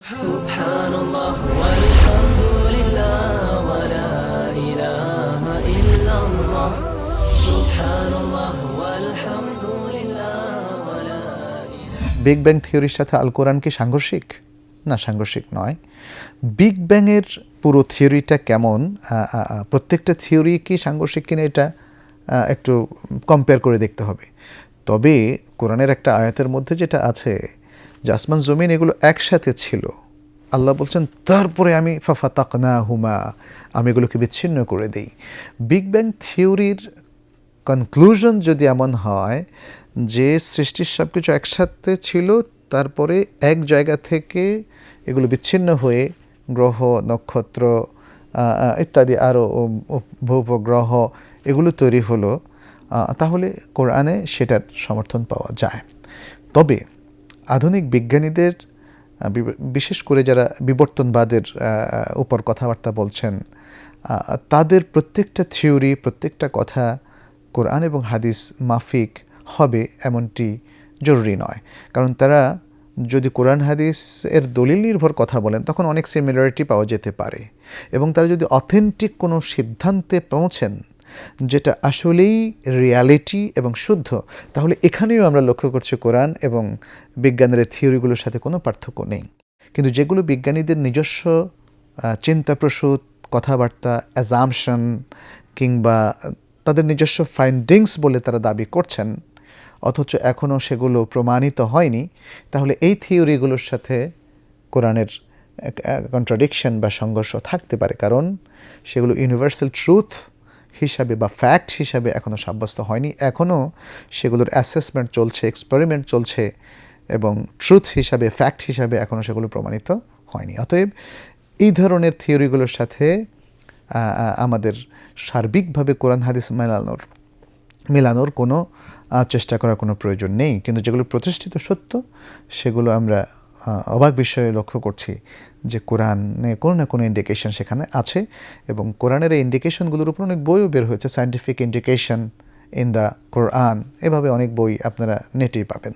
সুবহানাল্লাহ ওয়ালহামদুলিল্লাহ ওয়া লা ইলাহা ইল্লাল্লাহ সুবহানাল্লাহ ওয়ালহামদুলিল্লাহ ওয়া লা ইলাহা। বিগ ব্যাং থিওরির সাথে আল কোরআন কি সাংঘর্ষিক? না, সাংঘর্ষিক নয়। বিগ ব্যাংয়ের পুরো থিওরিটা কেমন, প্রত্যেকটা থিওরি কি সাংঘর্ষিক কিনা এটা একটু কম্পেয়ার করে দেখতে হবে। তবে কোরআনের একটা আয়াতের মধ্যে যেটা আছে যে আসমান জমিন এগুলো একসাথে ছিল, আল্লাহ বলছেন তারপরে আমি ফাফাতাকনাহুমা, আমি এগুলোকে বিচ্ছিন্ন করে দিই। বিগ ব্যাং থিওরির কনক্লুশন যদি এমন হয় যে সৃষ্টির সব কিছু একসাথে ছিল, তারপরে এক জায়গা থেকে এগুলো বিচ্ছিন্ন হয়ে গ্রহ, নক্ষত্র ইত্যাদি আরও ভূপগ্রহ এগুলো তৈরি হলো, তাহলে কোরআনে সেটার সমর্থন পাওয়া যায়। তবে আধুনিক বিজ্ঞানীদের, বিশেষ করে যারা বিবর্তনবাদের উপর কথাবার্তা বলছেন, তাদের প্রত্যেকটা থিওরি, প্রত্যেকটা কথা কোরআন এবং হাদিস মাফিক হবে এমনটি জরুরি নয়। কারণ তারা যদি কোরআন হাদিস এর দলিল নির্ভর কথা বলেন তখন অনেক সিমিলারিটি পাওয়া যেতে পারে, এবং তারা যদি অথেন্টিক কোনো সিদ্ধান্তে পৌঁছেন যেটা আসলেই রিয়ালিটি এবং শুদ্ধ, তাহলে এখানেও আমরা লক্ষ্য করছি কোরআন এবং বিজ্ঞানের থিওরিগুলোর সাথে কোনো পার্থক্য নেই। কিন্তু যেগুলো বিজ্ঞানীদের নিজস্ব চিন্তাপ্রসূত কথাবার্তা, অ্যাজাম্পশন কিংবা তাদের নিজস্ব ফাইন্ডিংস বলে তারা দাবি করছেন, অথচ এখনও সেগুলো প্রমাণিত হয়নি, তাহলে এই থিওরিগুলোর সাথে কোরআনের কন্ট্রাডিকশন বা সংঘর্ষ থাকতে পারে। কারণ সেগুলো ইউনিভার্সাল ট্রুথ হিসাবে বা ফ্যাক্ট হিসাবে এখনও সাব্যস্ত হয়নি, এখনও সেগুলোর অ্যাসেসমেন্ট চলছে, এক্সপেরিমেন্ট চলছে, এবং ট্রুথ হিসাবে, ফ্যাক্ট হিসাবে এখনও সেগুলো প্রমাণিত হয়নি। অতএব এই ধরনের থিওরিগুলোর সাথে আমাদের সার্বিকভাবে কোরআন হাদিস মেলানোর কোনো চেষ্টা করার কোনো প্রয়োজন নেই। কিন্তু যেগুলো প্রতিষ্ঠিত সত্য, সেগুলো আমরা অবাক বিষয়ে লক্ষ্য করছি যে কোরআনে কোনো না কোনো ইন্ডিকেশন সেখানে আছে, এবং কোরআনের এই ইন্ডিকেশনগুলোর উপর অনেক বইও বের হয়েছে, সায়েন্টিফিক ইন্ডিকেশন ইন দ্য কোরআন, এভাবে অনেক বই আপনারা নেটেই পাবেন।